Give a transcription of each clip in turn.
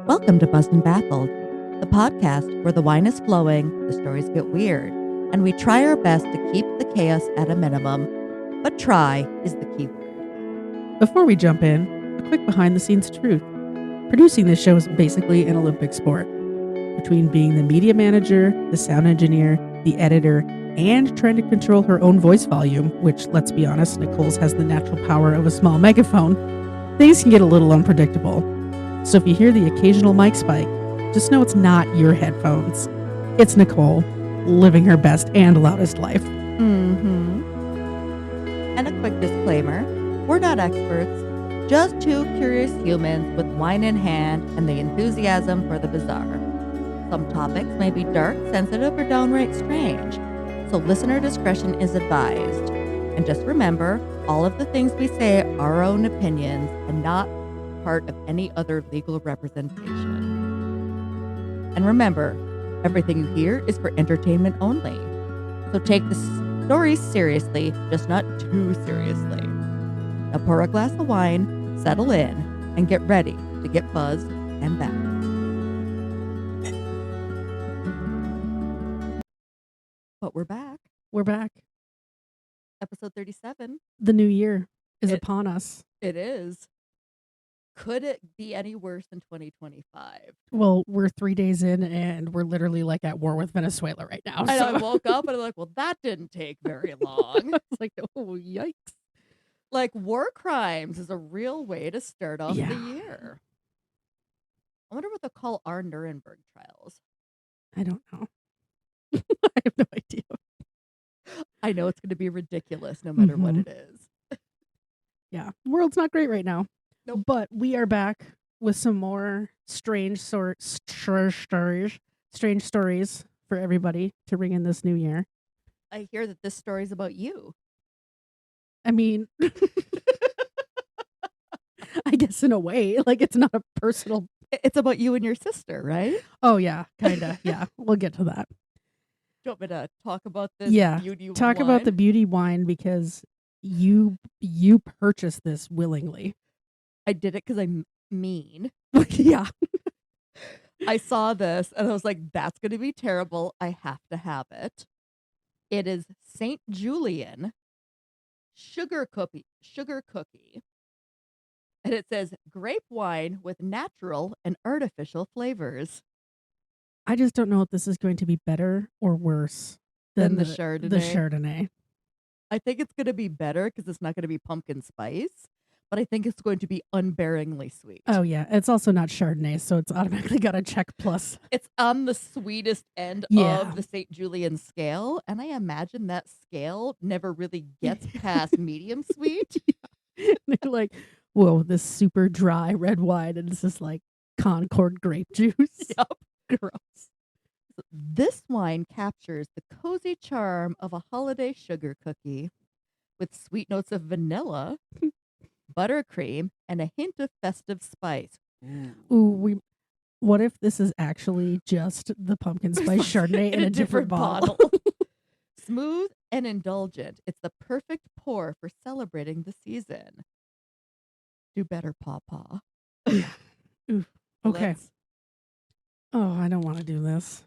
Welcome to Buzzed and Baffled, the podcast where the wine is flowing, the stories get weird, and we try our best to keep the chaos at a minimum. But try is the key word. Before we jump in, a quick behind the scenes truth. Producing this show is basically an Olympic sport. Between being the media manager, the sound engineer, the editor, and trying to control her own voice volume, which, let's be honest, Nicole's has the natural power of a small megaphone, things can get a little unpredictable. So if you hear the occasional mic spike, just know it's not your headphones. It's Nicole, living her best and loudest life. And a quick disclaimer, we're not experts, just two curious humans with wine in hand and the enthusiasm for the bizarre. Some topics may be dark, sensitive, or downright strange, so listener discretion is advised. And just remember, all of the things we say are our own opinions and not part of any other legal representation. And remember, everything you hear is for entertainment only. So take the stories seriously, just not too seriously. Now pour a glass of wine, settle in, and get ready to get buzzed and back. But we're back. We're back. Episode 37. The new year is upon us. It is. Could it be any worse than 2025? Well, we're 3 days in and we're literally like at war with Venezuela right now. And I woke up and I'm like, well, that didn't take very long. It's like, oh, yikes. Like, war crimes is a real way to start off Yeah. the year. I wonder what they'll call our Nuremberg trials. I don't know. I have no idea. I know it's going to be ridiculous no matter what it is. Yeah. World's not great right now. Nope. But we are back with some more strange stories for everybody to ring in this new year. I hear that this story is about you. I mean, I guess in a way, like it's not a personal. It's about you and your sister, right? Oh, yeah, kind of. Yeah, we'll get to that. Do you want me to talk about this beauty Talk wine? about the beauty wine because you purchased this willingly. I did it because I'm mean. Yeah. I saw this and I was like, that's going to be terrible. I have to have it. It is St. Julian sugar cookie. And it says grape wine with natural and artificial flavors. I just don't know if this is going to be better or worse Than the Chardonnay? The Chardonnay. I think it's going to be better because it's not going to be pumpkin spice, but I think it's going to be unbearingly sweet. Oh, yeah. It's also not Chardonnay, so it's automatically got a check plus. It's on the sweetest end of the St. Julian scale, and I imagine that scale never really gets past medium sweet. They're like, whoa, this super dry red wine, and it's just like Concord grape juice. Yep. Gross. This wine captures the cozy charm of a holiday sugar cookie with sweet notes of vanilla, buttercream, and a hint of festive spice. Ooh, what if this is actually just the pumpkin spice Chardonnay in a different bottle? Smooth and indulgent. It's the perfect pour for celebrating the season. Do better, Pawpaw. Ooh, okay. Oh, I don't want to do this.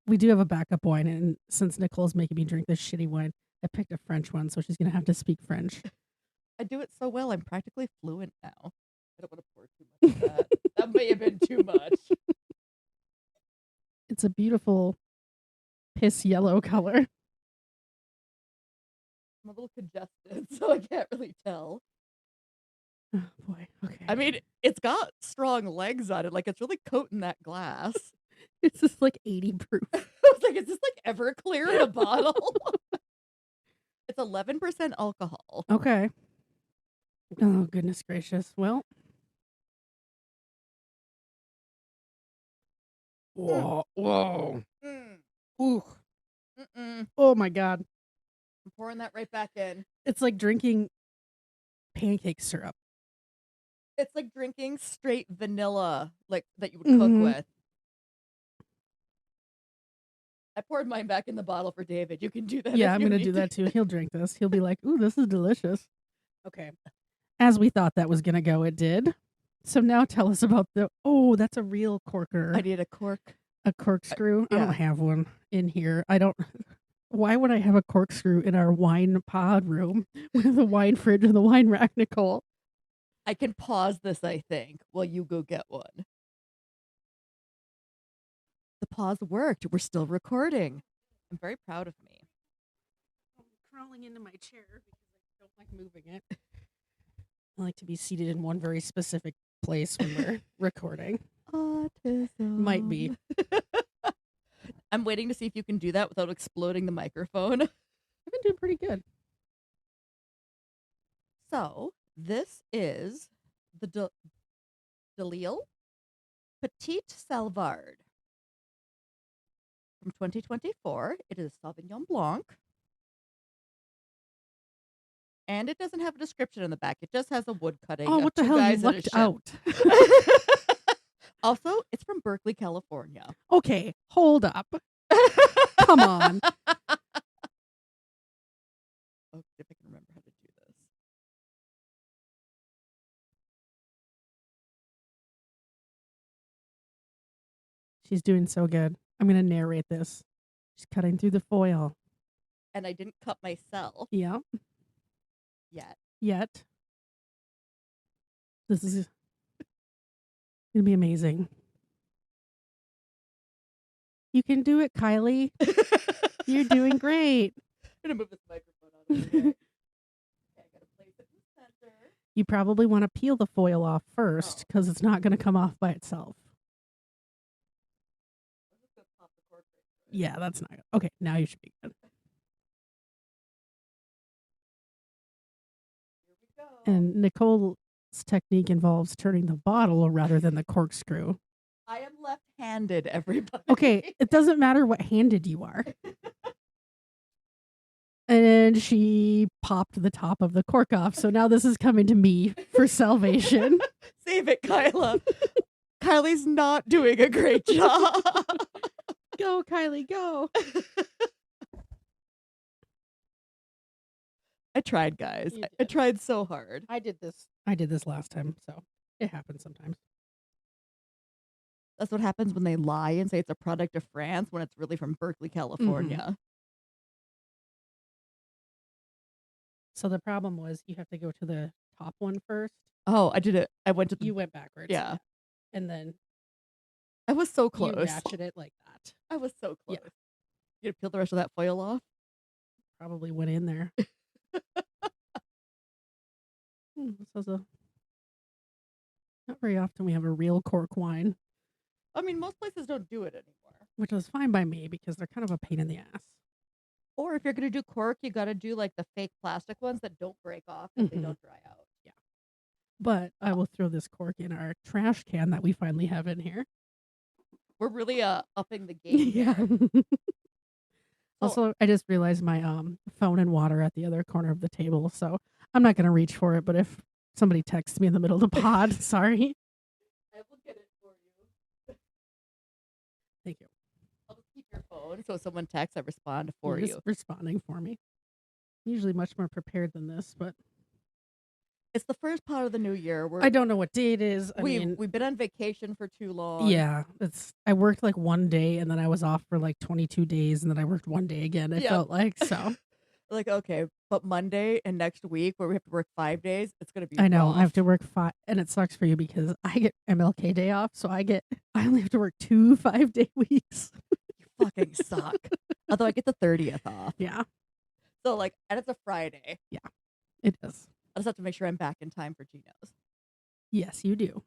We do have a backup wine, and since Nicole's making me drink this shitty wine, I picked a French one, so she's going to have to speak French. I do it so well, I'm practically fluent now. I don't want to pour too much of that. That may have been too much. It's a beautiful piss yellow color. I'm a little congested, so I can't really tell. Oh, boy. Okay. I mean, it's got strong legs on it. Like, it's really coating that glass. It's just like 80 proof. I was like, is this like Everclear in a bottle? It's 11% alcohol. Okay. Oh, goodness gracious. Well. Whoa. Ooh. Oh, my God. I'm pouring that right back in. It's like drinking pancake syrup. It's like drinking straight vanilla, like that you would cook with. I poured mine back in the bottle for David. You can do that. Yeah, I'm going to do that too. He'll drink this. He'll be like, ooh, this is delicious. Okay. As we thought that was going to go, it did. So now tell us about that's a real corker. I need a cork. A corkscrew? I yeah. don't have one in here. Why would I have a corkscrew in our wine pod room with the wine fridge and the wine rack, Nicole? I can pause this, I think, while you go get one. The pause worked. We're still recording. I'm very proud of me. I'm crawling into my chair because I don't like moving it. I like to be seated in one very specific place when we're recording. Autism. Might be. I'm waiting to see if you can do that without exploding the microphone. I've been doing pretty good. So, this is the Delille Petite Salvard from 2024. It is Sauvignon Blanc. And it doesn't have a description in the back. It just has a wood cutting. Oh, of what the two hell? You guys in a lucked ship. out. Also, it's from Berkeley, California. Okay, hold up. Come on. Oh, if I can remember how to do this. She's doing so good. I'm going to narrate this. She's cutting through the foil. And I didn't cut myself Yeah. yet. This is going to be amazing. You can do it, Kylie. You're doing great. I'm going to move this microphone out of the way. Okay, I got to place it in the center. You probably want to peel the foil off first because it's not going to come off by itself. I'm just going to pop the cork right through it. Yeah, that's not good. Okay, now you should be good. Here we go. And Nicole's technique involves turning the bottle rather than the corkscrew. I am left-handed, everybody. Okay, it doesn't matter what handed you are. And she popped the top of the cork off. So now this is coming to me for salvation. Save it, Kyla. Kylie's not doing a great job. Go, Kylie, go. I tried, guys. You I did. tried so hard. I did this last time, so it happens sometimes. That's what happens when they lie and say it's a product of France when it's really from Berkeley, California. So the problem was you have to go to the top one first. Oh, I did it. I went to the. You went backwards. Yeah. And then I was so you close. ratchet it like that. I was so close. Yeah. You gonna peel the rest of that foil off? Probably went in there. So not very often we have a real cork wine, I mean, most places don't do it anymore. which was fine by me because they're kind of a pain in the ass. Or if you're gonna do cork, you gotta do like the fake plastic ones that don't break off and they don't dry out. Yeah. But I will throw this cork in our trash can that we finally have in here. We're really upping the game. Yeah. here. Also, I just realized my phone and water at the other corner of the table, so I'm not going to reach for it, but if somebody texts me in the middle of the pod, sorry. I will get it for you. Thank you. I'll just keep your phone so if someone texts, I respond for You're you. just responding for me. I'm usually much more prepared than this, but It's the first part of the new year. I don't know what day it is. We've been on vacation for too long. Yeah, I worked like one day and then I was off for like 22 days and then I worked one day again. It felt like so. Like, okay, but Monday and next week where we have to work 5 days, it's gonna be I know rough. I have to work 5, and it sucks for you because I get MLK day off, so I only have to work 2 5-day weeks. You fucking suck. Although I get the 30th off. Yeah, So like, and it's a Friday. it does. I just have to make sure I'm back in time for Gino's. Yes, you do.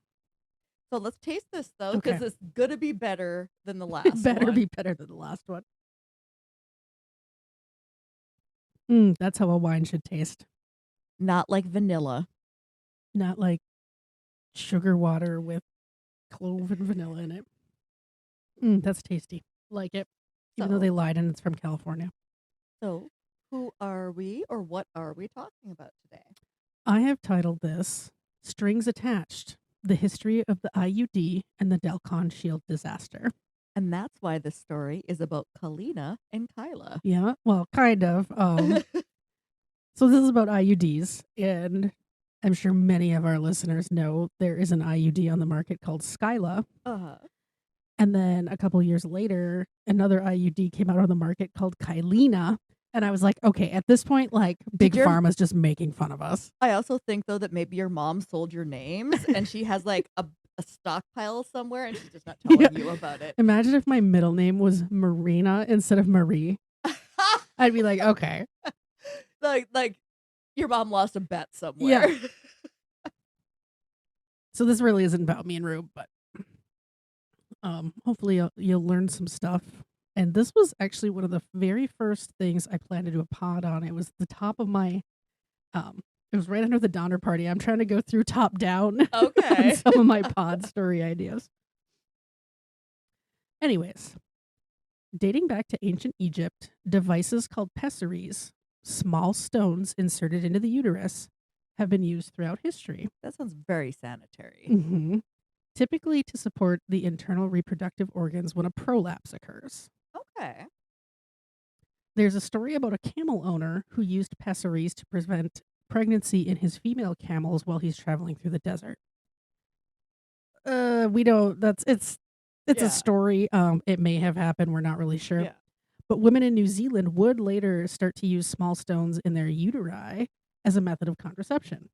So let's taste this though, because Okay. it's gonna be better than the last It better one. be better than the last one. That's how a wine should taste. Not like vanilla. Not like sugar water with clove and vanilla in it. That's tasty. Like it. Even though So- they lied and it's from California. So who are we or what are we talking about today? I have titled this Strings Attached, the history of the IUD and the Dalkon Shield disaster. And that's why this story is about Kalina and Kyla. Yeah, well, kind of. So this is about IUDs, and I'm sure many of our listeners know there is an IUD on the market called Skyla. Uh-huh. And then a couple years later, another IUD came out on the market called Kylena. And I was like, okay, at this point, like Big your- Pharma's just making fun of us. I also think, though, that maybe your mom sold your names and she has like a stockpile somewhere and she's just not telling you about it. Imagine if my middle name was Marina instead of Marie. I'd be like, okay. like your mom lost a bet somewhere. Yeah. So this really isn't about me and Rube, but hopefully you'll learn some stuff. And this was actually one of the very first things I planned to do a pod on. It was the top of my it was right under the Donner Party. I'm trying to go through top down Okay. on some of my pod story ideas. Anyways, dating back to ancient Egypt, devices called pessaries, small stones inserted into the uterus, have been used throughout history. That sounds very sanitary. Mm-hmm. Typically to support the internal reproductive organs when a prolapse occurs. Okay. There's a story about a camel owner who used pessaries to prevent pregnancy in his female camels while he's traveling through the desert. We don't. It's a story. It may have happened. We're not really sure. Yeah. But women in New Zealand would later start to use small stones in their uteri as a method of contraception.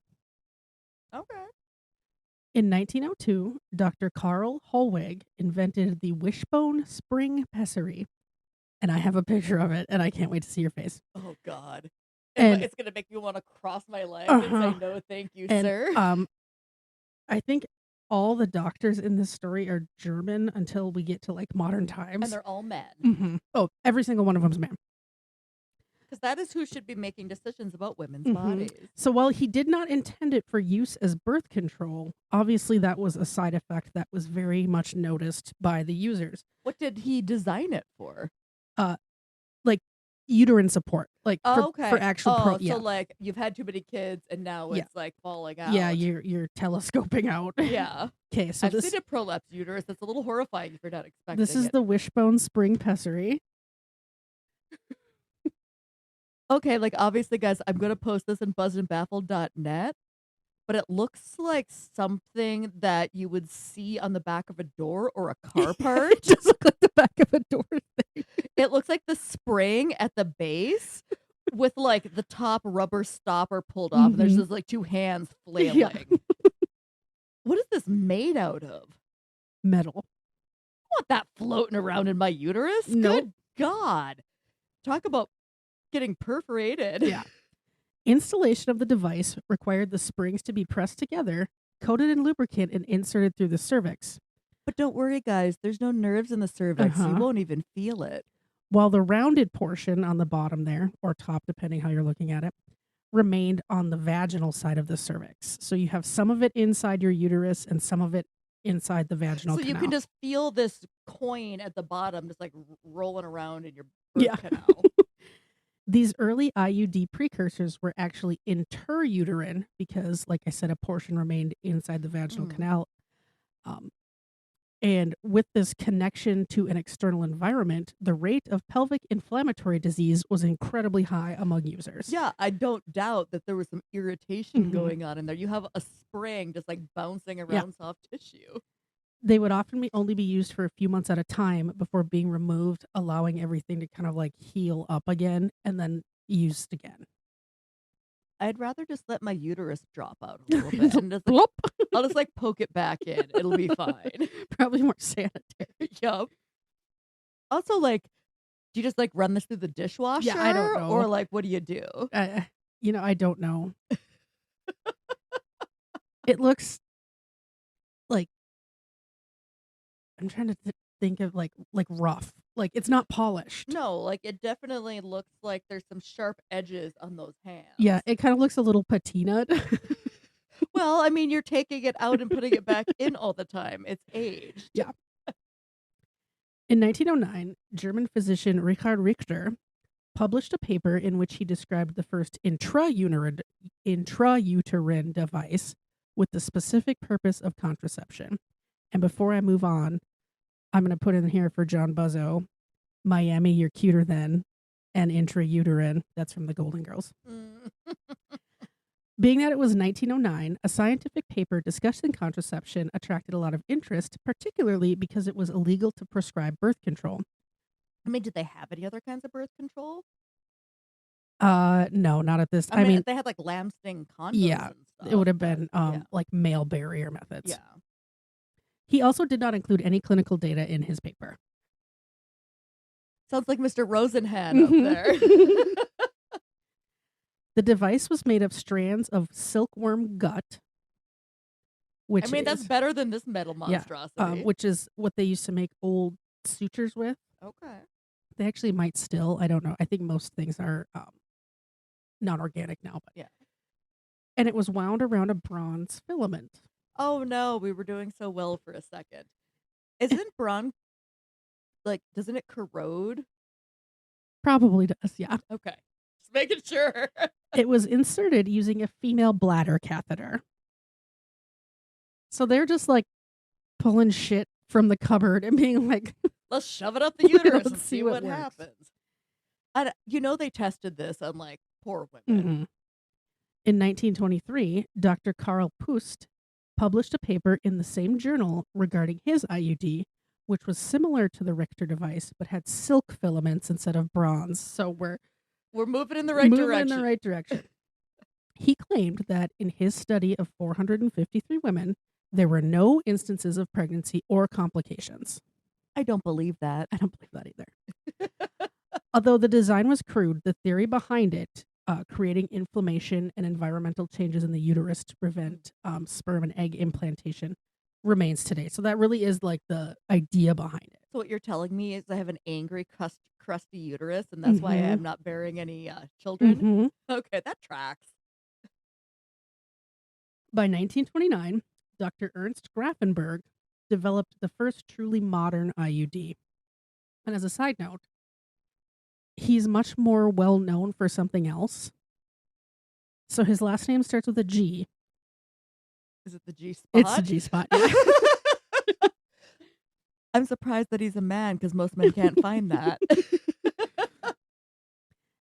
Okay. In 1902, Dr. Carl Hollweg invented the wishbone spring pessary. And I have a picture of it, and I can't wait to see your face. Oh, God. And it's going to make me want to cross my legs and say, no, thank you, sir. I think all the doctors in this story are German until we get to like modern times. And they're all men. Mm-hmm. Oh, every single one of them's man. Because that is who should be making decisions about women's bodies. So while he did not intend it for use as birth control, obviously that was a side effect that was very much noticed by the users. What did he design it for? Like uterine support, like for actual so like you've had too many kids and now it's like falling out. Yeah, you're telescoping out. Yeah. Okay, so I've seen a prolapse uterus. It's a little horrifying if you're not expecting this is it. the wishbone spring pessary. Okay, like obviously, guys, I'm gonna post this in buzzedandbaffled.net, but it looks like something that you would see on the back of a door or a car part. It does look like the back of a door thing. It looks like the spring at the base with like the top rubber stopper pulled off. And there's just like two hands flailing. Yeah. What is this made out of? Metal. I want that floating around in my uterus. Nope. Good God. Talk about getting perforated. Yeah. Installation of the device required the springs to be pressed together, coated in lubricant, and inserted through the cervix. But don't worry, guys. There's no nerves in the cervix. So you won't even feel it. While the rounded portion on the bottom there, or top, depending how you're looking at it, remained on the vaginal side of the cervix. So you have some of it inside your uterus and some of it inside the vaginal canal. So you can just feel this coin at the bottom just like rolling around in your birth canal. These early IUD precursors were actually interuterine because, like I said, a portion remained inside the vaginal canal. And with this connection to an external environment, the rate of pelvic inflammatory disease was incredibly high among users. Yeah, I don't doubt that there was some irritation going on in there. You have a spring just like bouncing around soft tissue. They would often only be used for a few months at a time before being removed, allowing everything to kind of like heal up again and then used again. I'd rather just let my uterus drop out a little bit. And just, like, I'll just like poke it back in. It'll be fine. Probably more sanitary. Yup. Also, like, do you just like run this through the dishwasher? Yeah, I don't know. Or like, what do you do? I don't know. It looks like, I'm trying to think of like rough. Like it's not polished. No, like it definitely looks like there's some sharp edges on those hands. Yeah, it kind of looks a little patinaed. Well, I mean, you're taking it out and putting it back in all the time. It's aged. Yeah. In 1909, German physician Richard Richter published a paper in which he described the first intrauterine device with the specific purpose of contraception. And before I move on, I'm going to put in here for John Buzzo, Miami, You're Cuter Than, and intrauterine. That's from the Golden Girls. Being that it was 1909, a scientific paper discussing contraception attracted a lot of interest, particularly because it was illegal to prescribe birth control. I mean, did they have any other kinds of birth control? No, not at this. I I mean, mean, they had like lambsting condoms yeah, and it would stuff, have but been yeah, like male barrier methods. yeah. He also did not include any clinical data in his paper. Sounds like Mr. Rosenhan up Mhm. there. The device was made of strands of silkworm gut, which I mean, that's is better than this metal yeah, monstrosity. which is what they used to make old sutures with. Okay. They actually might still. I don't know. I think most things are non-organic now, but Yeah. and it was wound around a bronze filament. Oh no, we were doing so well for a second. Isn't bronze like doesn't it corrode? Probably does, yeah. Okay. Just making sure. It was inserted using a female bladder catheter. So they're just like pulling shit from the cupboard and being like, Let's shove it up the uterus let's and see see what what works. happens. They tested this on like poor women. Mhm. In 1923, Dr. Karl Pust published a paper in the same journal regarding his IUD, which was similar to the Richter device but had silk filaments instead of bronze. So we're We're moving in the right moving direction. in the right direction. He claimed that in his study of 453 women, there were no instances of pregnancy or complications. I don't believe that. I don't believe that either. Although the design was crude, the theory behind it, creating inflammation and environmental changes in the uterus to prevent sperm and egg implantation, remains today. So that really is like the idea behind it. So what you're telling me is I have an angry, crusty uterus, and that's why Mhm. I'm not bearing any children? Mhm. Okay, that tracks. By 1929, Dr. Ernst Grafenberg developed the first truly modern IUD. And as a side note, he's much more well known for something else. So his last name starts with a G. Is it the G spot? It's the G spot. Yeah. I'm surprised that he's a man because most men can't find that.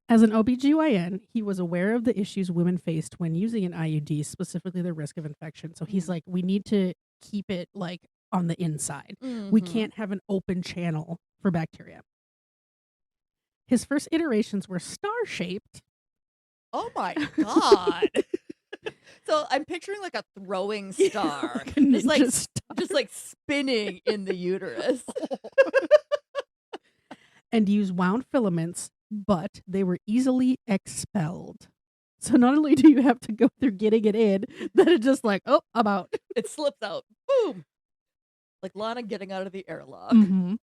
As an OBGYN, he was aware of the issues women faced when using an IUD, specifically the risk of infection. So he's like, we need to keep it like on the inside. We Mhm. can't have an open channel for bacteria. His first iterations were star-shaped. Oh my god. So I'm picturing like a throwing star. Like a ninja star. Just like spinning in the uterus. And use wound filaments, but they were easily expelled. So not only do you have to go through getting it in, then it's just like, oh, I'm out. It slips out. Boom. Like Lana getting out of the airlock. Mhm.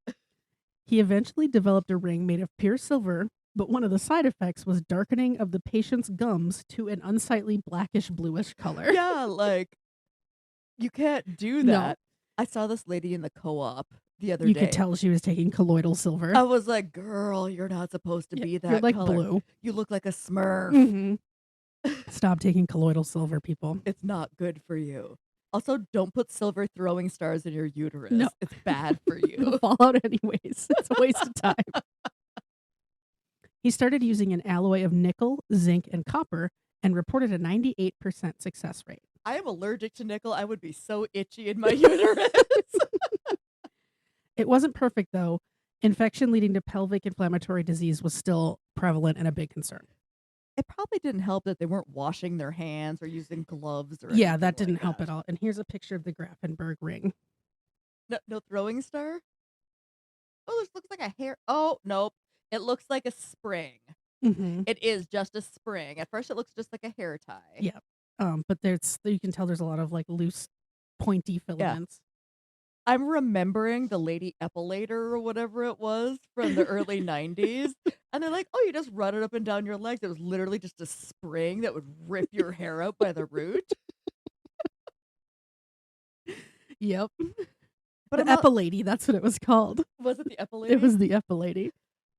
He eventually developed a ring made of pure silver, but one of the side effects was darkening of the patient's gums to an unsightly blackish bluish color. Yeah, like you can't do No. that. I saw this lady in the co-op the other You day. could tell she was taking colloidal silver. I was like, girl, you're not supposed to be that You're like color. blue. You look like a smurf. Mhm. Stop taking colloidal silver, people. It's not good for you. Also, don't put silver throwing stars in your uterus. No. It's bad for It'll you. fall out anyways. It's a waste of time. He started using an alloy of nickel, zinc, and copper and reported a 98% success rate. I am allergic to nickel. I would be so itchy in my uterus. It wasn't perfect, though. Infection leading to pelvic inflammatory disease was still prevalent and a big concern. It probably didn't help that they weren't washing their hands or using gloves or Yeah, anything that didn't like help that. at all. And here's a picture of the Grafenberg ring. No throwing star? Oh, this looks like a hair. Oh, nope. It looks like a spring. Mm-hmm. It is just a spring. At first, it looks just like a hair tie. Yeah. But you can tell there's a lot of like loose, pointy filaments. I'm remembering the lady epilator or whatever it was from the early 90s. And they're like, oh, you just run it up and down your legs. It was literally just a spring that would rip your hair out by the root. Yep. But The Epilady, that's what it was called. was it the epilator? It was the Epilady.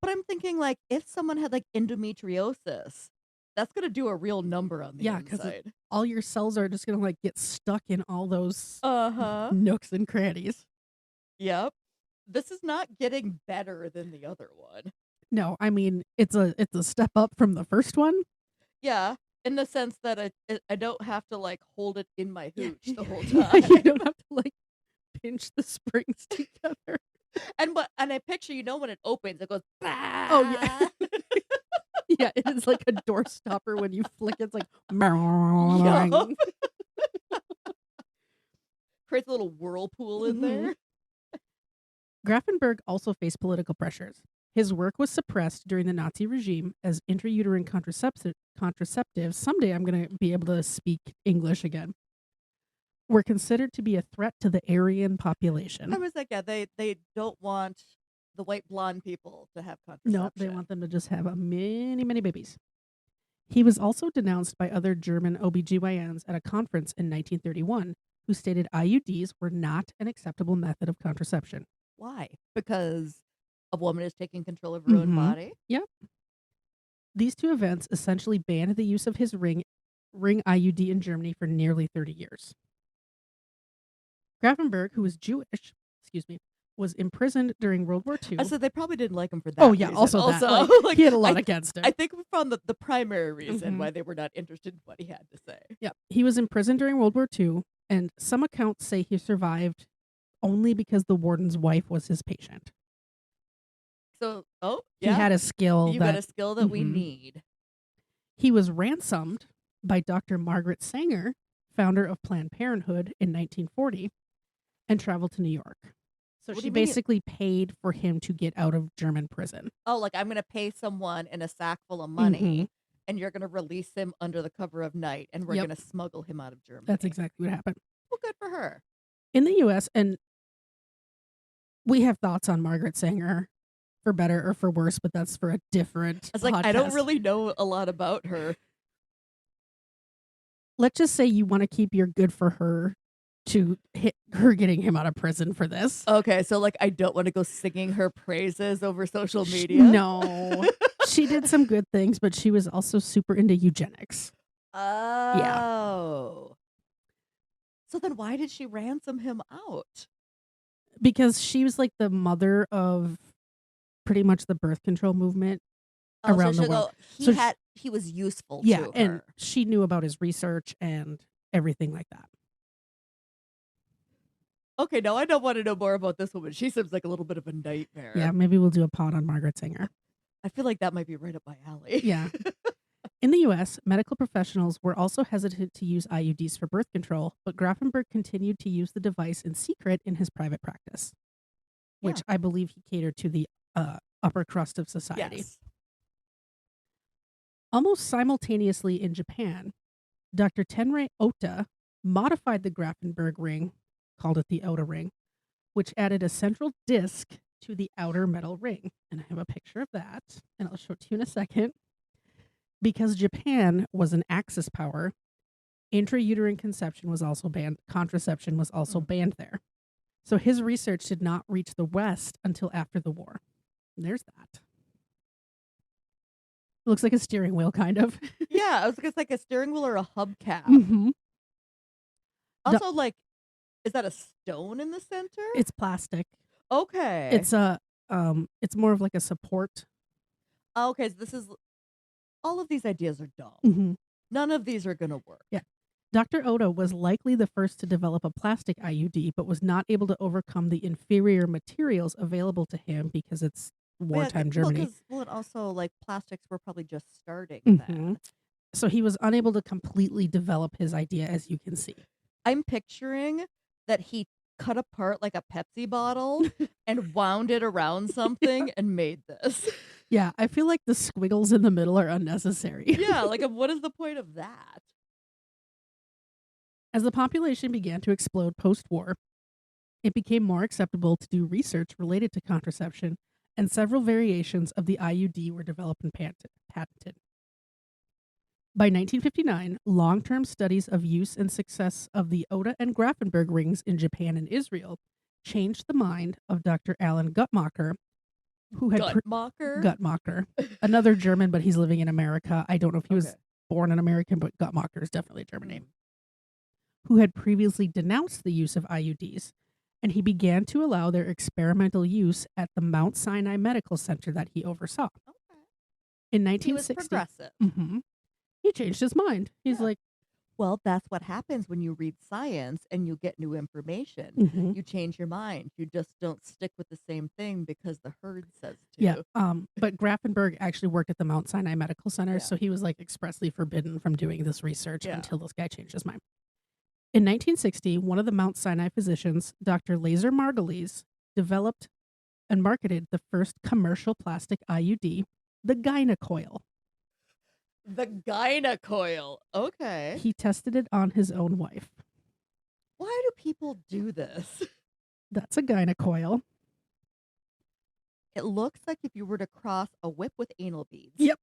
But I'm thinking, like, if someone had like endometriosis, that's gonna do a real number on the inside. All your cells are just gonna like get stuck in all those nooks and crannies. Yep. This is not getting better than the other one. No, I mean it's a step up from the first one. Yeah. In the sense that I don't have to, like, hold it in my Yeah. hooch the whole Yeah, time. you don't have to, like, pinch the springs together. And I picture, when it opens, it goes, Oh, yeah. "Bah!" Yeah, it is like a door stopper when you flick it, it's like Yup. Creates a little whirlpool in Mhm. there. Grafenberg also faced political pressures. His work was suppressed during the Nazi regime as intrauterine contraceptives, someday I'm going to be able to speak English again, were considered to be a threat to the Aryan I population. was like, yeah, they don't want the white blonde people to have No, they contraception. want them to just have a many, many babies. He was also denounced by other German OBGYNs at a conference in 1931 who stated IUDs were not an acceptable method of contraception. Why? Because a woman is taking control of her own Mhm. body? Yep. These two events essentially banned the use of his ring IUD in Germany for nearly 30 years. Grafenberg, who was Jewish, was imprisoned during World War I II. said they probably didn't like him for Oh that yeah, reason. also that, like, Like, he had a lot I against him. I think we found the primary reason Mhm. why they were not interested in what he had to say. Yeah, he was imprisoned during World War II, and some accounts say he survived only because the warden's wife was his patient. So, oh, He yeah, had a skill you got that a skill that we Mhm. need. He was ransomed by Dr. Margaret Sanger, founder of Planned Parenthood, in 1940, and traveled to New York. So What do she you mean? basically paid for him to get out of German prison. Oh, like, I'm gonna pay someone in a sack full of Mhm. money, and you're gonna release him under the cover of night, and we're Yep, gonna smuggle him out of that's Germany. exactly what happened. Well, good for her. In the US, and we have thoughts on Margaret Sanger for better or for worse, but that's for a different I was like, I don't podcast. really know a lot about her. Let's just say you want to keep your good for her to hit her getting him out of prison for this. Okay, so, like, I don't wanna go singing her praises over social media? No. She did some good things, but she was also super into eugenics. Yeah. Oh. So then why did she ransom him out? Because she was like the mother of pretty much the birth control movement Oh, so around the she'll world. go, So he was useful yeah, to and her. she knew about his research and everything like that. Okay, now I don't wanna know more about this woman. She seems like a little bit of a nightmare. Yeah, maybe we'll do a pod on Margaret Sanger. I feel like that might be right up my alley. Yeah. In the US, medical professionals were also hesitant to use IUDs for birth control, but Grafenberg continued to use the device in secret in his private practice, Yeah. which I believe he catered to the upper crust of society. Yes. Almost simultaneously in Japan, Dr. Tenrei Ota modified the Grafenberg ring, called it the Ota ring, which added a central disc to the outer metal ring. And I have a picture of that, and I'll show it to you in a second. Because Japan was an Axis power, intrauterine conception was also banned. Contraception was also banned there. So his research did not reach the West until after the war. And there's that. It looks like a steering wheel, kind of. Yeah, I was like, it's like a steering wheel or a hubcap. Mm-hmm. Also, like, is that a stone in the center? It's plastic. Okay. It's more of like a support. Okay, so this is all of these ideas are dumb. Mm-hmm. None of these are gonna work. Yeah. Dr. Oda was likely the first to develop a plastic IUD, but was not able to overcome the inferior materials available to him because it's wartime Germany. And also, like, plastics were probably just starting Mhm. then. So he was unable to completely develop his idea, as you can see. I'm picturing that he cut apart like a Pepsi bottle and wound it around something and made this. Yeah, I feel like the squiggles in the middle are unnecessary. Yeah, like, what is the point of that? As the population began to explode post-war, it became more acceptable to do research related to contraception, and several variations of the IUD were developed and patented. By 1959, long-term studies of use and success of the Oda and Grafenberg rings in Japan and Israel changed the mind of Dr. Alan Guttmacher, who had Guttmacher, another German, but he's living in America. I don't know if he was born an American, but Guttmacher is definitely a German name, who had previously denounced the use of IUDs, and he began to allow their experimental use at the Mount Sinai Medical Center that he oversaw. Okay. In He was 1960, progressive. Mhm. He changed his mind. He's Yeah. like, Well, that's what happens when you read science and you get new information. mhm. You change your mind. You just don't stick with the same thing because the herd says Yeah. to. But Grafenberg actually worked at the Mount Sinai Medical Center, Yeah. so he was like expressly forbidden from doing this research Yeah. until this guy changed his mind. In 1960, one of the Mount Sinai physicians, Dr. Laser Margulies, developed and marketed the first commercial plastic IUD, the Gynecoil. The gynecoil. Okay. He tested it on his own wife. Why do people do this? That's a gynecoil. It looks like if you were to cross a whip with anal beads. Yep.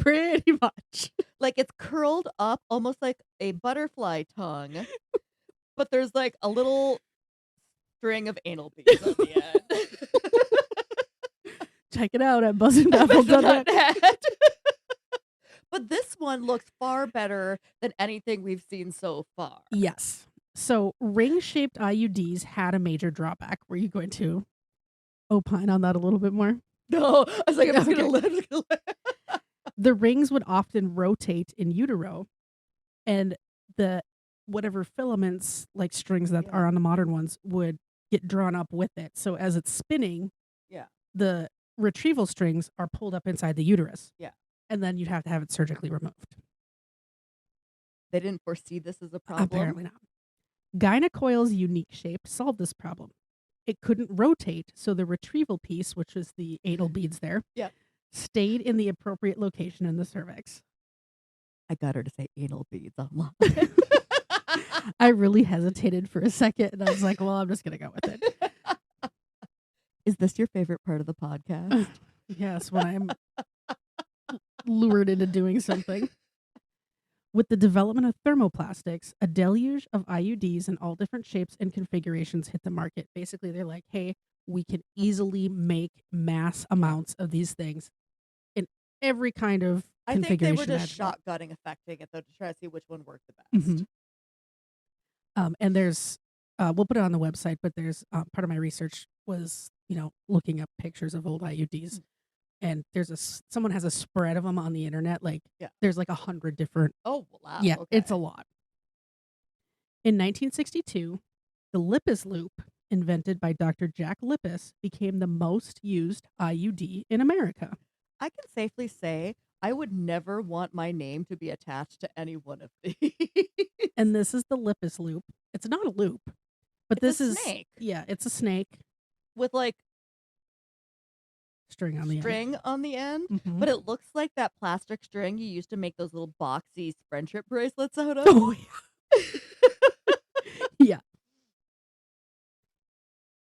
Pretty much. Like it's curled up almost like a butterfly tongue, but there's like a little string of anal beads on the end. Check it out at buzzingbaffle.net. But this one looks far better than anything we've seen so far. Yes. So ring-shaped IUDs had a major drawback. Were you going to opine on that a little bit more? No, I was like, I'm just Okay. gonna live. The rings would often rotate in utero, and the whatever filaments, like strings that Yeah. are on the modern ones, would get drawn up with it. So as it's spinning, Yeah. the retrieval strings are pulled up inside the uterus. Yeah. And then you'd have to have it surgically removed. They didn't foresee this as a problem. Apparently not. Gynecoil's unique shape solved this problem. It couldn't rotate, so the retrieval piece, which was the anal beads there, Yep. stayed in the appropriate location in the cervix. I got her to say anal beads online. I really hesitated for a second, and I was like, well, I'm just going to go with it. Is this your favorite part of the podcast? Yes, when I'm lured into doing something. With the development of thermoplastics, a deluge of IUDs in all different shapes and configurations hit the market. Basically, they're like, hey, we can easily make mass amounts of these things in every kind of I think they configuration. were just imaginable. shotgunning affecting it though to try to see which one worked the best. Mhm. And there's, we'll put it on the website, but there's part of my research was, looking up pictures of old IUDs. Mm. And there's someone has a spread of them on the internet. Like, Yeah. there's like 100 different. Oh wow. Yeah, Okay. it's a lot. In 1962, the Lippis loop, invented by Dr. Jack Lippis, became the most used IUD in America. I can safely say I would never want my name to be attached to any one of these. And this is the Lippis loop. It's not a loop, but It's this a is snake. Yeah, it's a snake With like string on the end. string on the end. Mhm. But it looks like that plastic string you used to make those little boxy friendship bracelets out of. Oh yeah. Yeah.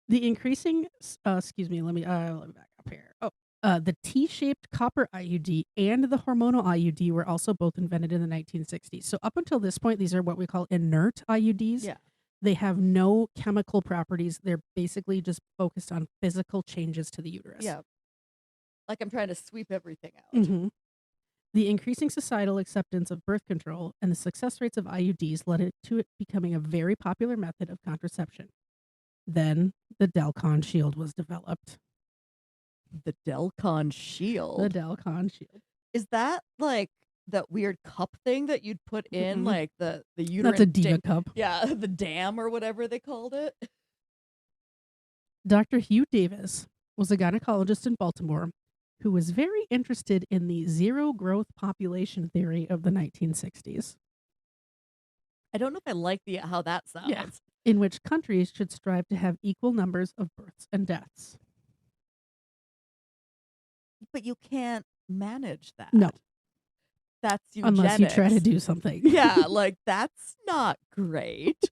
The increasing, excuse me, let me back up here. The T-shaped copper IUD and the hormonal IUD were also both invented in the 1960s. So up until this point, these are what we call inert IUDs. Yeah. They have no chemical properties. They're basically just focused on physical changes to the uterus. Yeah. Like I'm trying to sweep everything out. Mhm. The increasing societal acceptance of birth control and the success rates of IUDs led to it becoming a very popular method of contraception. Then the Dalkon Shield was developed. The Dalkon Shield. The Dalkon Shield. Is that like that weird cup thing that you'd put in Mm-mm. like the uterine That's a diva cup. Yeah, the dam or whatever they called it. Dr. Hugh Davis was a gynecologist in Baltimore who was very interested in the zero growth population theory of the 1960s, I don't know if I like how that sounds. Yeah. in which countries should strive to have equal numbers of births and deaths. But you can't manage that. No. That's eugenics. Unless you try to do something. Yeah, like that's not great.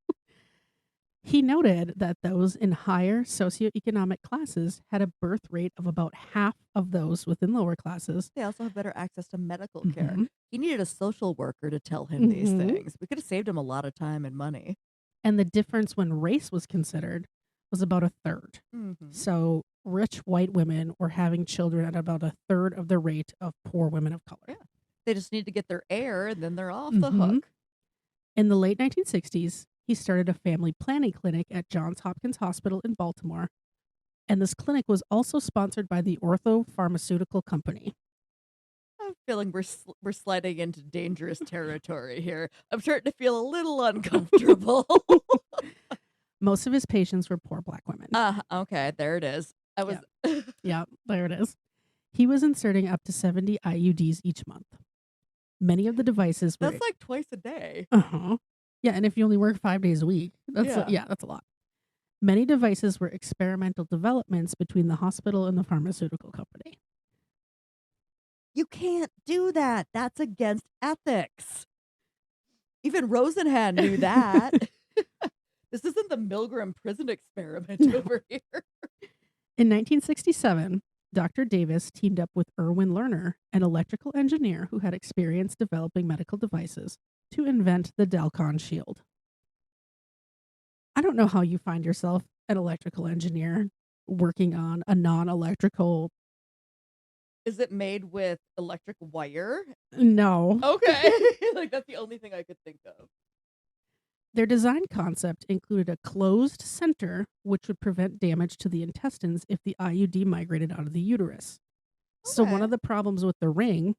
He noted that those in higher socioeconomic classes had a birth rate of about half of those within lower classes. They also have better access to medical care. Mhm. He needed a social worker to tell him these Mhm. things. We could have saved him a lot of time and money. And the difference when race was considered was about a third. Mm-hmm. So rich white women were having children at about a third of the rate of poor women of color. Yeah. They just need to get their air and then they're off the Mhm. hook. In the late 1960s, he started a family planning clinic at Johns Hopkins Hospital in Baltimore. And this clinic was also sponsored by the Ortho Pharmaceutical Company. have a feeling we're sliding into dangerous territory here. I'm starting to feel a little uncomfortable. Most of his patients were poor black women. Okay, there it is. I was Yeah, there it is. He was inserting up to 70 IUDs each month. Many of the devices were That's like twice a day. Yeah, and if you only work 5 days a week, that's that's a lot. Many devices were experimental developments between the hospital and the pharmaceutical company. You can't do that. That's against ethics. Even Rosenhan knew that. This isn't the Milgram prison experiment over here. In 1967, Dr. Davis teamed up with Erwin Lerner, an electrical engineer who had experience developing medical devices, to invent the Dalkon Shield. I don't know how you find yourself an electrical engineer working on a non-electrical. Is it made with electric wire? No. Okay. Like, that's the only thing I could think of. Their design concept included a closed center, which would prevent damage to the intestines if the IUD migrated out of the uterus. So one Okay. of the problems with the ring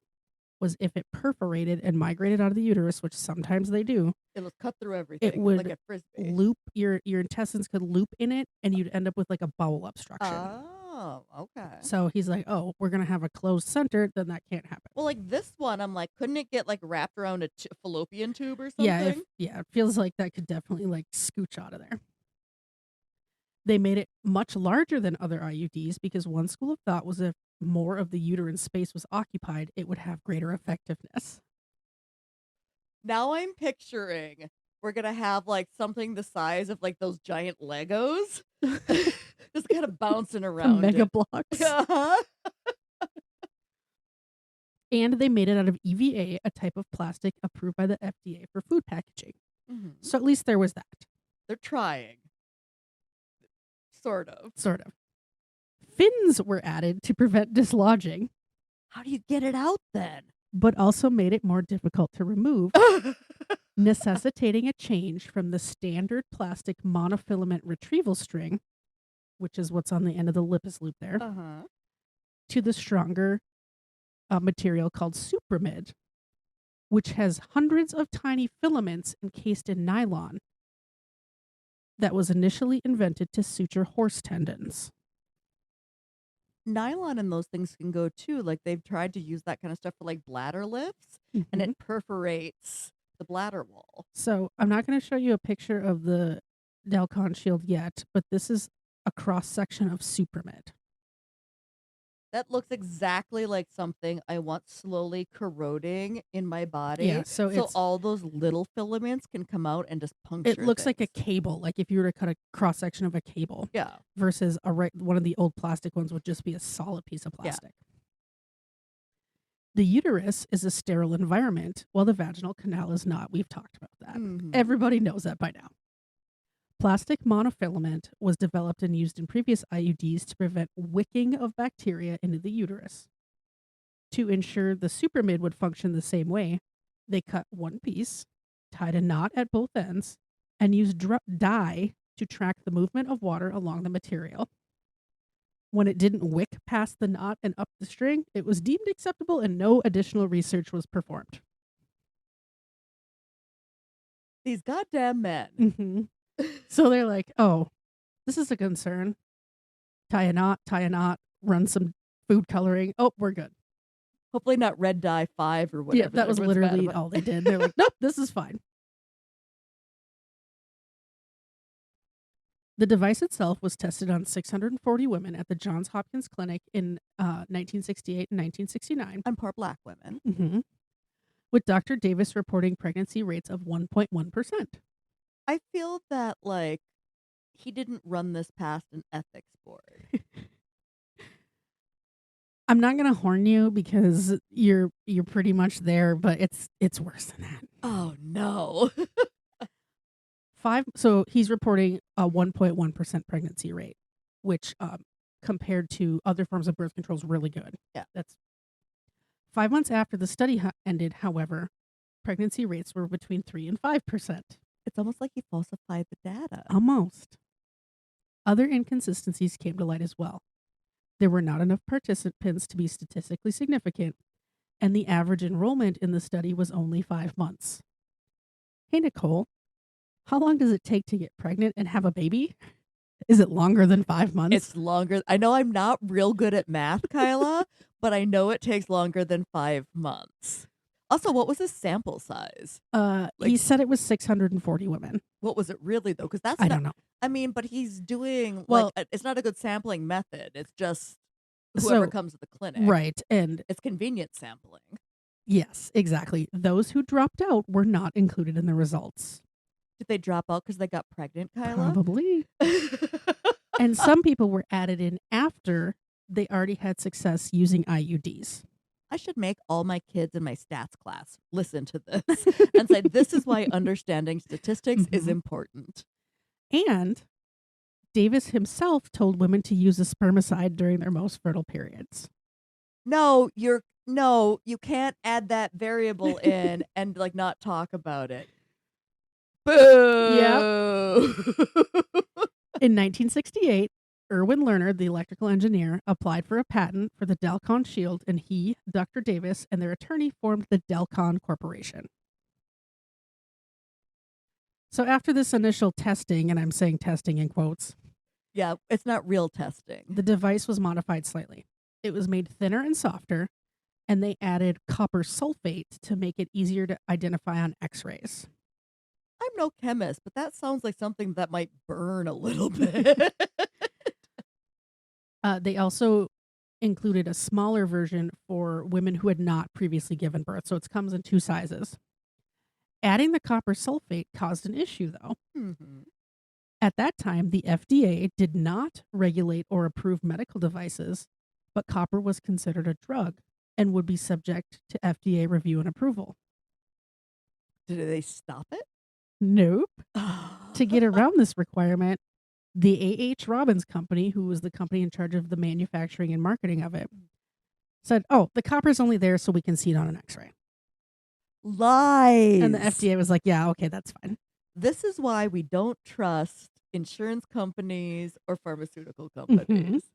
was if it perforated and migrated out of the uterus, which sometimes they do, It'll cut through everything would like a frisbee. loop your intestines could loop in it, and you'd end up with like a bowel obstruction. Oh, okay. So he's like, "Oh, we're gonna have a closed center, then that can't happen." Well, like this one, I'm like, couldn't it get like wrapped around a fallopian tube or something? Yeah, it feels like that could definitely like scooch out of there. They made it much larger than other IUDs because one school of thought was if more of the uterine space was occupied, it would have greater effectiveness. Now I'm picturing we're gonna have like something the size of like those giant Legos, just kind of bouncing The around. mega blocks. Uh-huh. And they made it out of EVA, a type of plastic approved by the FDA for food packaging. Mhm. So at least there was that. They're trying. Sort of. Fins were added to prevent dislodging, How do you get it out then? but also made it more difficult to remove, necessitating a change from the standard plastic monofilament retrieval string, which is what's on the end of the Lippus loop there, Uh-huh. to the stronger material called supramid, which has hundreds of tiny filaments encased in nylon that was initially invented to suture horse tendons. Nylon and those things can go too. Like they've tried to use that kind of stuff for like bladder lifts, and Mhm. it perforates the bladder wall. So I'm not going to show you a picture of the Dalkon Shield yet, but this is a cross section of supramid. That looks exactly like something I want slowly corroding in my body. Yeah, so it's all those little filaments can come out and just puncture. it looks like a things. cable, like if you were to cut a cross section of a cable, Yeah. versus one of the old plastic ones would just be a solid piece of plastic. The uterus is a sterile environment, while the vaginal canal is not. We've talked about that. Mhm. Everybody knows that by now. Plastic monofilament was developed and used in previous IUDs to prevent wicking of bacteria into the uterus. To ensure the supramid would function the same way, they cut one piece, tied a knot at both ends, and used dye to track the movement of water along the material. When it didn't wick past the knot and up the string, it was deemed acceptable and no additional research was performed. These goddamn men. Mm-hmm. So they're like, oh, this is a concern. Tie a knot, run some food coloring. Oh, we're good. Hopefully not red dye 5 or whatever. Yeah, that was literally all they did. They're like, nope, this is fine. The device itself was tested on 640 women at the Johns Hopkins Clinic in 1968 and 1969. And poor black women. Mm-hmm. With Dr. Davis reporting pregnancy rates of 1.1%. I feel that like he didn't run this past an ethics board. I'm not gonna horn you because you're pretty much there, but it's worse than that. Oh no. So he's reporting a 1.1% pregnancy rate, which compared to other forms of birth control is really good. Yeah. That's 5 months after the study ended, however, pregnancy rates were between 3 and 5%. It's almost like he falsified the data. Almost. Other inconsistencies came to light as well. There were not enough participants to be statistically significant, and the average enrollment in the study was only 5 months. Hey, Nicole, how long does it take to get pregnant and have a baby? Is it longer than 5 months? It's longer. I know I'm not real good at math, Kyla, but I know it takes longer than 5 months. Also, what was his sample size? He said it was 640 women. What was it really, though? Because that's I not, don't know. I mean, but he's doing, Well- it's not a good sampling method. It's just whoever comes to the clinic. Right. And It's convenient sampling. yes, exactly. Those who dropped out were not included in the results. Did they drop out because they got pregnant, Kyla? Probably. And some people were added in after they already had success using IUDs. I should make all my kids in my stats class listen to this and say, this is why understanding statistics is Mhm. important. And Davis himself told women to use a spermicide during their most fertile periods. No, you can't add that variable in and not talk about it. Boo! In 1968, Erwin Lerner, the electrical engineer, applied for a patent for the Dalkon Shield, and he, Dr. Davis, and their attorney formed the Dalkon Corporation. So after this initial testing, and I'm saying testing in quotes, Yeah, it's not real testing. the device was modified slightly. It was made thinner and softer, and they added copper sulfate to make it easier to identify on x-rays. I'm no chemist, but that sounds like something that might burn a little bit. They also included a smaller version for women who had not previously given birth, so it comes in 2 sizes. Adding the copper sulfate caused an issue, though. Mhm. At that time, the FDA did not regulate or approve medical devices, but copper was considered a drug and would be subject to FDA review and approval. Did they stop it? Nope. To get around this requirement, the A.H. Robbins Company, who was the company in charge of the manufacturing and marketing of it, said, "Oh, the copper's only there so we can see it on an x-ray." Lies. And the FDA was like, "Yeah, okay, that's fine." This is why we don't trust insurance companies or pharmaceutical Mm-hmm. companies.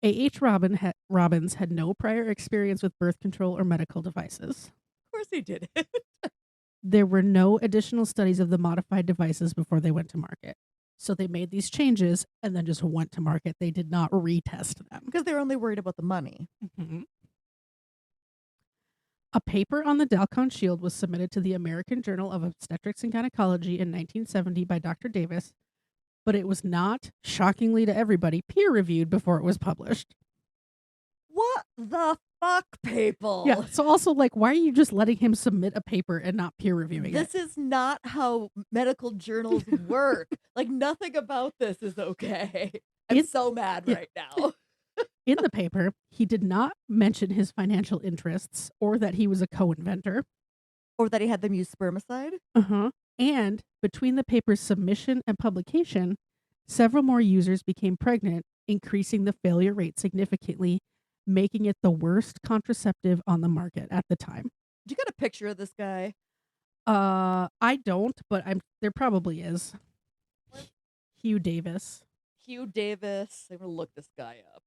A.H. Robbins had no prior experience with birth control or medical devices. Of course he did it. There were no additional studies of the modified devices before they went to market. So they made these changes and then just went to market. They did not retest them. Because they're only worried about the money. Mm-hmm. A paper on the Dalkon Shield was submitted to the American Journal of Obstetrics and Gynecology in 1970 by Dr. Davis, but it was not, shockingly to everybody, peer-reviewed before it was published. What the fuck, people? Yeah, so also, why are you just letting him submit a paper and not peer-reviewing it? This is not how medical journals work. Nothing about this is okay. I'm so mad right now. In the paper, he did not mention his financial interests or that he was a co-inventor. Or that he had them use spermicide? Uh-huh. And between the paper's submission and publication, several more users became pregnant, increasing the failure rate significantly, making it the worst contraceptive on the market at the time. Did you get a picture of this guy? I don't, but there probably is. Hugh Davis. Hugh Davis. I'm going to look this guy up.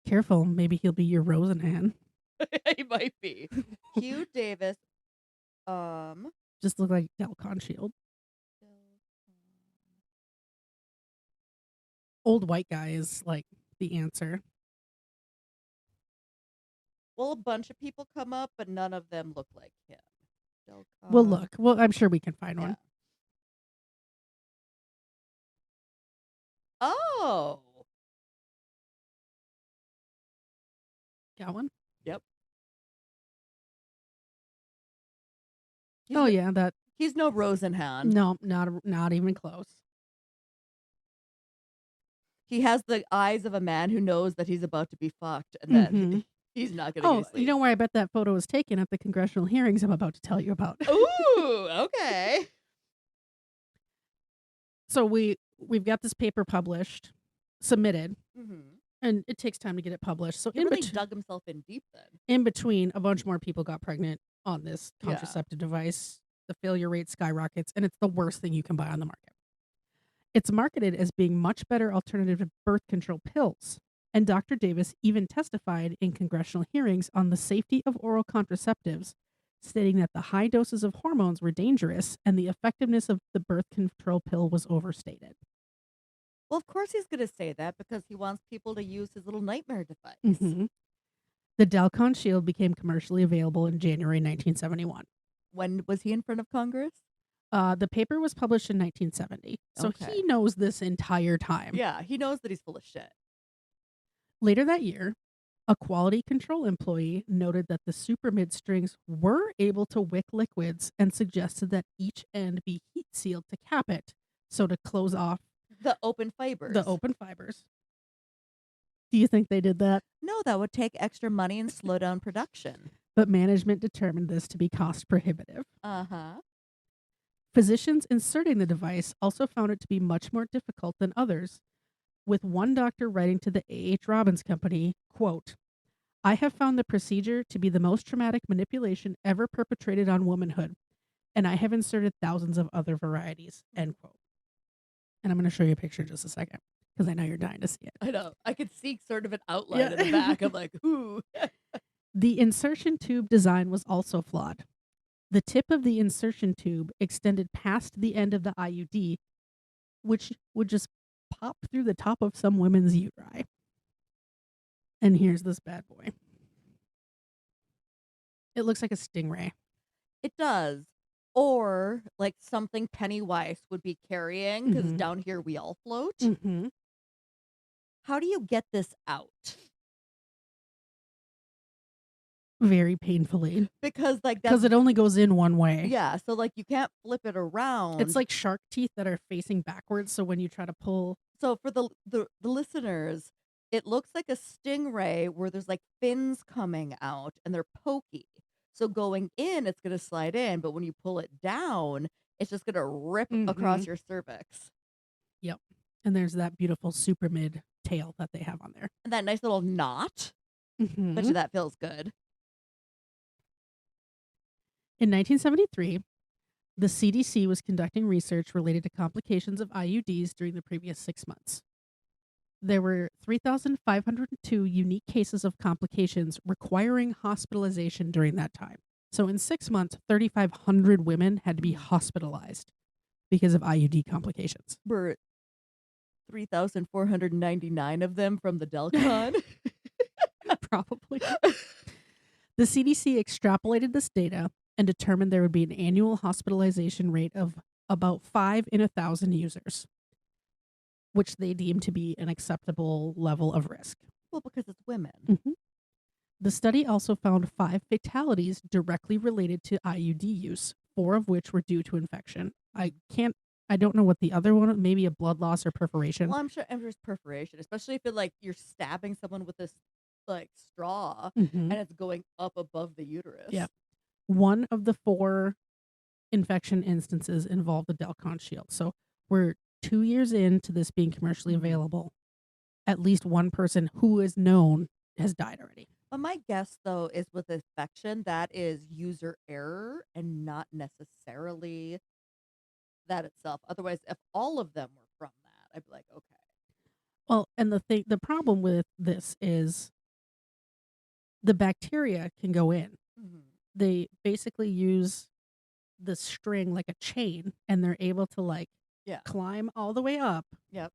Careful, maybe he'll be your Rosenhan. He might be. Hugh Davis. Just look like Dalkon Shield. Old white guy is the answer. Well, a bunch of people come up, but none of them look like him. Dalkon. Well, look. Well, I'm sure we can find one. Oh. Got one? Yep. Yeah, that. He's no Rosenhan. No, not even close. He has the eyes of a man who knows that he's about to be fucked and that he's not going to get sleep. You know where I bet that photo was taken? At the congressional hearings I'm about to tell you about. Ooh, okay. So we've got this paper published, submitted, and it takes time to get it published. So he really dug himself in deep then. In between, a bunch more people got pregnant on this contraceptive device. The failure rate skyrockets, and it's the worst thing you can buy on the market. It's marketed as being much better alternative to birth control pills. And Dr. Davis even testified in congressional hearings on the safety of oral contraceptives, stating that the high doses of hormones were dangerous and the effectiveness of the birth control pill was overstated. Well, of course he's going to say that because he wants people to use his little nightmare device. Mhm. The Dalkon Shield became commercially available in January 1971. When was he in front of Congress? The paper was published in 1970, so Okay. he knows this entire time. Yeah, he knows that he's full of shit. Later that year, a quality control employee noted that the super mid strings were able to wick liquids and suggested that each end be heat sealed to cap it, so to close off The open fibers. the open fibers. Do you think they did that? No, that would take extra money and slow down production. But management determined this to be cost prohibitive. Uh-huh. Physicians inserting the device also found it to be much more difficult than others, with one doctor writing to the A.H. Robbins Company, quote, "I have found the procedure to be the most traumatic manipulation ever perpetrated on womanhood, and I have inserted thousands of other varieties," end quote. And I'm going to show you a picture in just a second, because I know you're dying to see it. I know. I could see sort of an outline in the back. I'm like, ooh. The insertion tube design was also flawed. The tip of the insertion tube extended past the end of the IUD, which would just pop through the top of some women's uteri. And here's this bad boy. It looks like a stingray. It does. Or like something Pennywise would be carrying, because Mhm. down here we all float. Mm-hmm. How do you get this out? Very painfully. Because like Because that's it only goes in one way. yeah, so like you can't flip it around. It's like shark teeth that are facing backwards, so when you try to pull... So for the listeners, it looks like a stingray where there's like fins coming out and they're pokey. So going in, it's going to slide in, but when you pull it down, it's just going to rip across Mhm. your cervix. Yep. And there's that beautiful super mid tail that they have on there. And that nice little knot. Bet you Mhm. that feels good. In 1973, the CDC was conducting research related to complications of IUDs during the previous 6 months. There were 3,502 unique cases of complications requiring hospitalization during that time. So in 6 months, 3,500 women had to be hospitalized because of IUD complications. Were 3,499 of them from the Dalkon. Probably. The CDC extrapolated this data and determined there would be an annual hospitalization rate of about 5 in 1,000 users, which they deemed to be an acceptable level of risk. Well, because it's women. Mhm. The study also found 5 fatalities directly related to IUD use, 4 of which were due to infection. I don't know what the other one, maybe a blood loss or perforation. Well, I'm sure there's perforation, especially if it like you're stabbing someone with this like straw Mhm. and it's going up above the uterus. Yeah. One of the 4 infection instances involved the Dalkon Shield. So we're 2 years into this being commercially Mhm. available. At least one person who is known has died already. But my guess though is with infection, that is user error and not necessarily that itself. Otherwise, if all of them were from that, I'd be like, okay. Well, and the problem with this is the bacteria can go in. Mhm. They basically use the string like a chain, and they're able to like Yeah. climb all the way up Yep.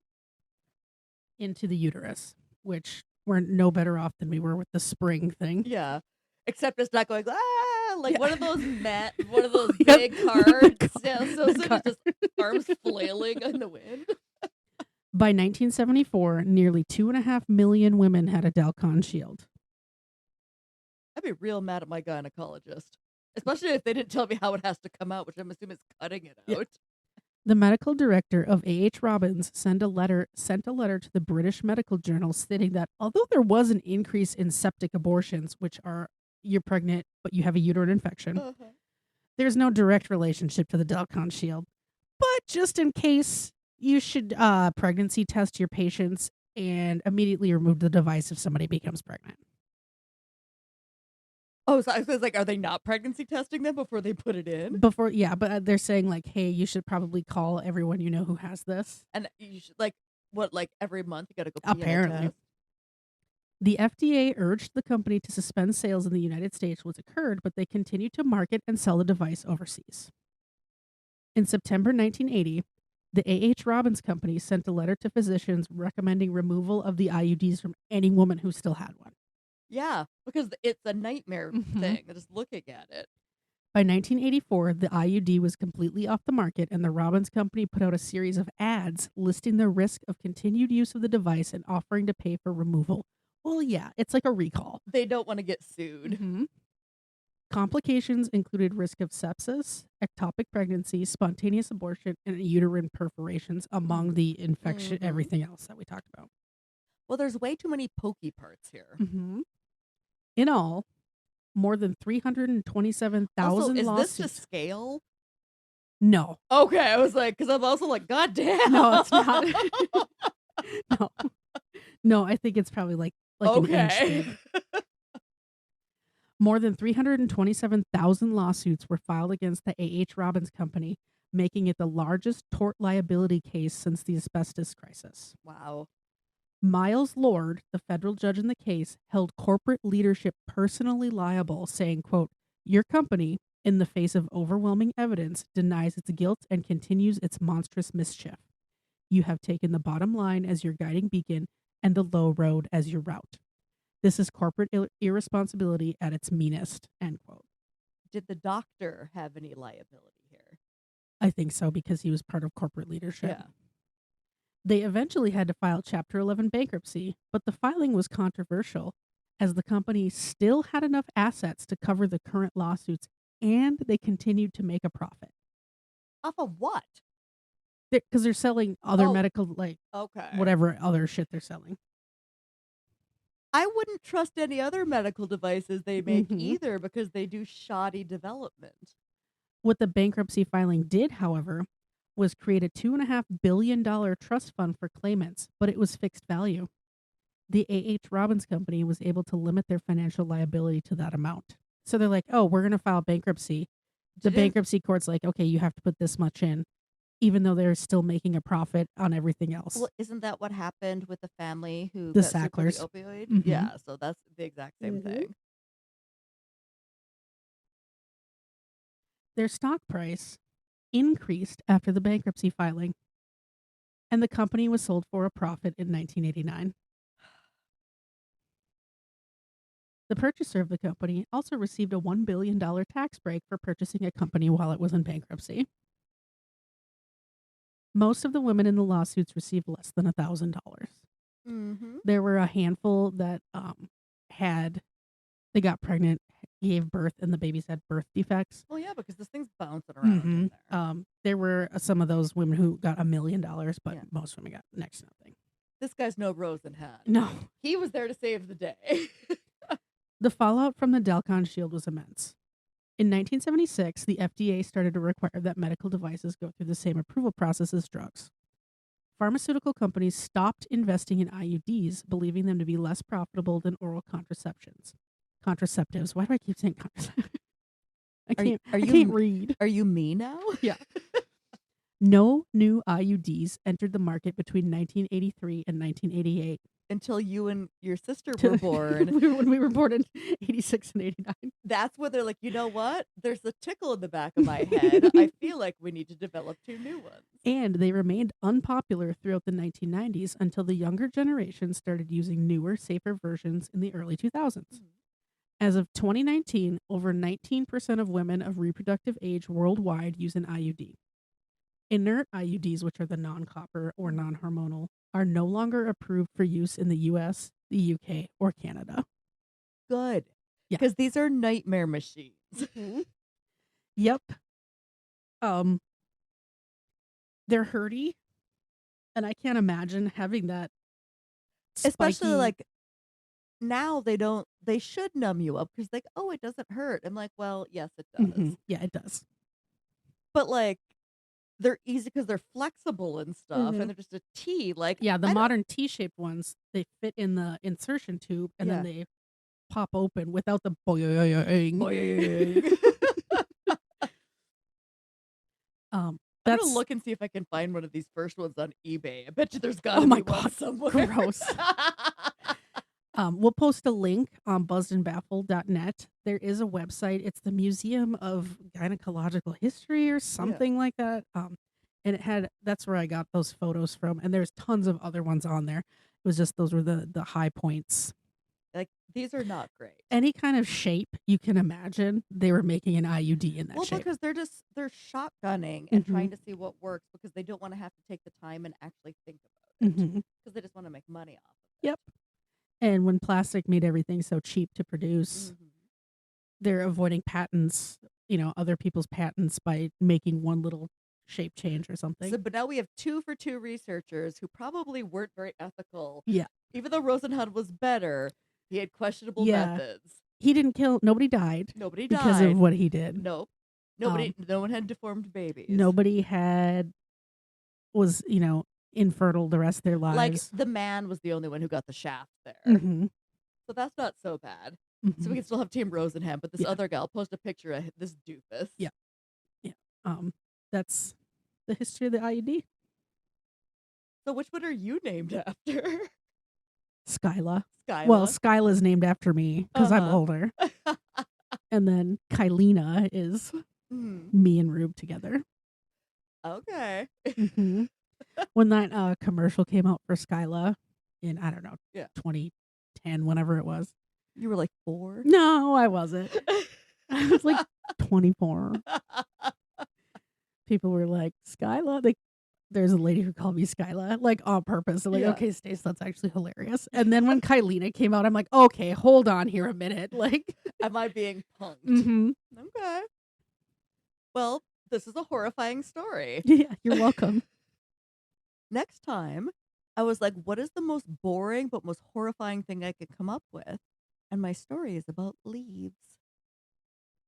into the uterus, which we're no better off than we were with the spring thing. Yeah. Except it's not going like Yeah. one of those one of those Yep. big cards. Yeah, so The it's car. just arms flailing in the wind. By 1974, nearly 2.5 million women had a Dalkon Shield. I'd be real mad at my gynecologist. Especially if they didn't tell me how it has to come out, which I'm assuming is cutting it Yeah. out. The medical director of A.H. Robbins sent a letter to the British Medical Journal stating that although there was an increase in septic abortions, which are you're pregnant but you have a uterine infection, Uh-huh. there's no direct relationship to the Dalkon Shield. But just in case, you should pregnancy test your patients and immediately remove the device if somebody becomes pregnant. Oh, so I was like, are they not pregnancy testing them before they put it in? But they're saying like, hey, you should probably call everyone you know who has this. And you should like every month you gotta go pee in a Apparently. test. The FDA urged the company to suspend sales in the United States, which occurred, but they continued to market and sell the device overseas. In September 1980, the A.H. Robbins Company sent a letter to physicians recommending removal of the IUDs from any woman who still had one. Yeah, because it's a nightmare Mhm. thing, just looking at it. By 1984, the IUD was completely off the market, and the Robbins Company put out a series of ads listing the risk of continued use of the device and offering to pay for removal. Well, yeah, it's like a recall. They don't want to get sued. Mhm. Complications included risk of sepsis, ectopic pregnancy, spontaneous abortion, and uterine perforations among the infection, everything else that we talked about. Well, there's way too many pokey parts here. In all, more than 327,000 Also, is lawsuits. this to scale? No. Okay, I was like, because I'm also like, God damn. No, it's not. No. No, I think it's probably like an inch Okay. thick. More than 327,000 lawsuits were filed against the A.H. Robbins Company, making it the largest tort liability case since the asbestos crisis. Wow. Miles Lord, the federal judge in the case, held corporate leadership personally liable, saying, quote, "Your company, in the face of overwhelming evidence, denies its guilt and continues its monstrous mischief. You have taken the bottom line as your guiding beacon and the low road as your route. This is corporate irresponsibility at its meanest," end quote. Did the doctor have any liability here? I think so, because he was part of corporate leadership. Yeah. They eventually had to file Chapter 11 bankruptcy, but the filing was controversial as the company still had enough assets to cover the current lawsuits and they continued to make a profit. Off of what? Because they're selling other Oh. medical, like Okay. whatever other shit they're selling. I wouldn't trust any other medical devices they make Mhm. either because they do shoddy development. What the bankruptcy filing did, however, was create a $2.5 billion trust fund for claimants, but it was fixed value. The A.H. Robbins Company was able to limit their financial liability to that amount. So they're like, oh, we're going to file bankruptcy. The Didn't- bankruptcy court's like, okay, you have to put this much in, even though they're still making a profit on everything else. Well, isn't that what happened with the family who The got sued for the Sacklers. opioid? Mhm. Yeah, so that's the exact same thing. Their stock price increased after the bankruptcy filing, and the company was sold for a profit in 1989. The purchaser of the company also received a $1 billion tax break for purchasing a company while it was in bankruptcy. Most of the women in the lawsuits received less than $1,000. Mm-hmm. There were a handful that they got pregnant, gave birth, and the babies had birth defects. Well, yeah, because this thing's bouncing around in there. There were some of those women who got $1 million, but Yeah. most women got next to nothing. This guy's no rose in hand. No. He was there to save the day. The fallout from the Dalkon Shield was immense. In 1976, the FDA started to require that medical devices go through the same approval process as drugs. Pharmaceutical companies stopped investing in IUDs, believing them to be less profitable than oral contraceptives. Why do I keep saying contraceptives? I can't read. Are you me now? Yeah. No new IUDs entered the market between 1983 and 1988. Until you and your sister were born. When we were born in 86 and 89. That's where they're like, you know what? There's a tickle in the back of my head. I feel like we need to develop 2 new ones. And they remained unpopular throughout the 1990s until the younger generation started using newer, safer versions in the early 2000s. As of 2019, over 19% of women of reproductive age worldwide use an IUD. Inert IUDs, which are the non-copper or non-hormonal, are no longer approved for use in the US, the UK, or Canada. Good. Yeah. Because these are nightmare machines. Yep. They're hurty, and I can't imagine having that Especially spiky- like now they should numb you up because like, oh, it doesn't hurt. I'm like, well, yes, it does. Mhm. Yeah, it does. But like they're easy because they're flexible and stuff, and they're just a T. Like, Yeah, the I don't- modern T-shaped ones, they fit in the insertion tube, and then they pop open without the boing. I'm That's gonna look and see if I can find one of these first ones on eBay. I bet you there's gotta Oh my be one God, somewhere. gross. We'll post a link on buzzedandbaffled.net. There is a website. It's the Museum of Gynecological History or something like that. And that's where I got those photos from. And there's tons of other ones on there. It was just those were the high points. Like, these are not great. Any kind of shape you can imagine, they were making an IUD in that Well, shape. because they're shotgunning and trying to see what works because they don't want to have to take the time and actually think about it because they just want to make money off of it. Yep. And when plastic made everything so cheap to produce, they're avoiding patents, other people's patents by making one little shape change or something. So, but now we have 2 for 2 researchers who probably weren't very ethical. Yeah. Even though Rosenhund was better, he had questionable methods. He didn't kill. Nobody died. Nobody because died because of what he did. Nope. No one had deformed babies. Nobody was infertile the rest of their lives. Like, the man was the only one who got the shaft there. So that's not so bad. So we can still have Team Rosenhand, but this other gal posted a picture of this doofus. Yeah. That's the history of the IUD. So which one are you named after? Skyla. Skyla. Well, Skyla's named after me because I'm older. And then Kylina is me and Rube together. Okay. When that commercial came out for Skyla in, I don't know, 2010, whenever it was. You were like 4? No, I wasn't. I was like 24. People were like, Skyla? There's a lady who called me Skyla, like on purpose. I'm like, okay, Stace, that's actually hilarious. And then when Kylina came out, I'm like, okay, hold on here a minute. Like, am I being punked? Okay. Well, this is a horrifying story. Yeah, you're welcome. Next time, I was like, what is the most boring but most horrifying thing I could come up with? And my story is about leaves.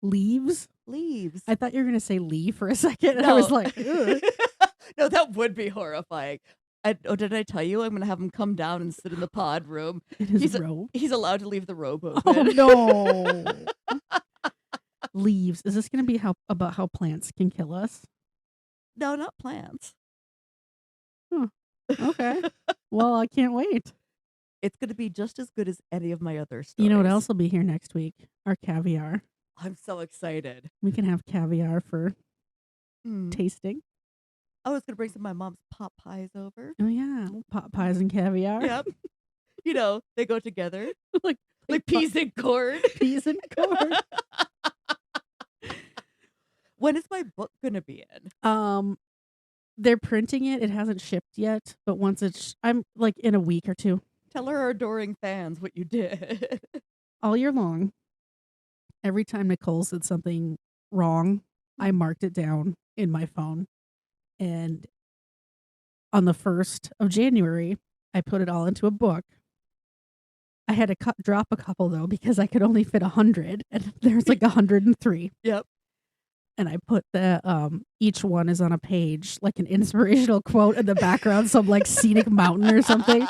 Leaves? Leaves. I thought you were going to say Lee for a second. No. I was like, ugh. No, that would be horrifying. Did I tell you I'm going to have him come down and sit in the pod room? In his robe? He's allowed to leave the robe open. Oh, no. Leaves. Is this going to be about how plants can kill us? No, not plants. Huh. Okay. Well, I can't wait. It's going to be just as good as any of my other stories. You know what else will be here next week? Our caviar. I'm so excited. We can have caviar for tasting. I was going to bring some of my mom's pot pies over. Oh, yeah. Pot pies and caviar. Yep. They go together. like peas and corn. Peas and corn. When is my book going to be in? They're printing it. It hasn't shipped yet. But once I'm like in a week or 2. Tell our adoring fans what you did. All year long, every time Nicole said something wrong, I marked it down in my phone. And on the 1st of January, I put it all into a book. I had to drop a couple, though, because I could only fit 100. And there's like 103. Yep. And I put each one is on a page, like an inspirational quote in the background, some like scenic mountain or something.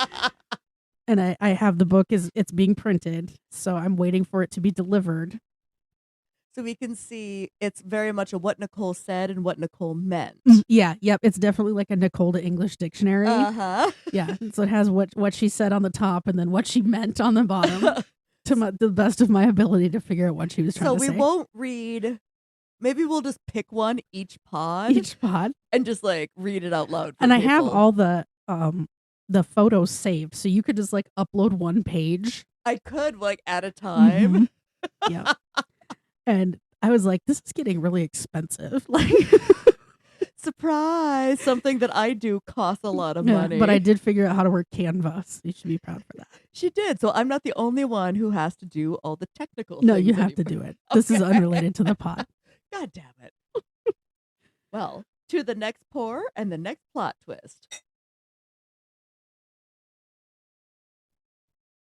And I have the book, it's being printed. So I'm waiting for it to be delivered. So we can see it's very much a what Nicole said and what Nicole meant. Yeah, yep. It's definitely like a Nicole to English dictionary. Uh-huh. Yeah. So it has what she said on the top and then what she meant on the bottom to the best of my ability to figure out what she was trying to say. So we won't read. Maybe we'll just pick one each pod. And just like read it out loud. And I have all the photos saved. So you could just like upload one page. I could like at a time. Yeah. And I was like, this is getting really expensive. Like, surprise. Something that I do costs a lot of money. But I did figure out how to work Canva. So you should be proud for that. She did. So I'm not the only one who has to do all the technical No, things. you have to do it. This is unrelated to the pod. God damn it. Well, to the next pour and the next plot twist.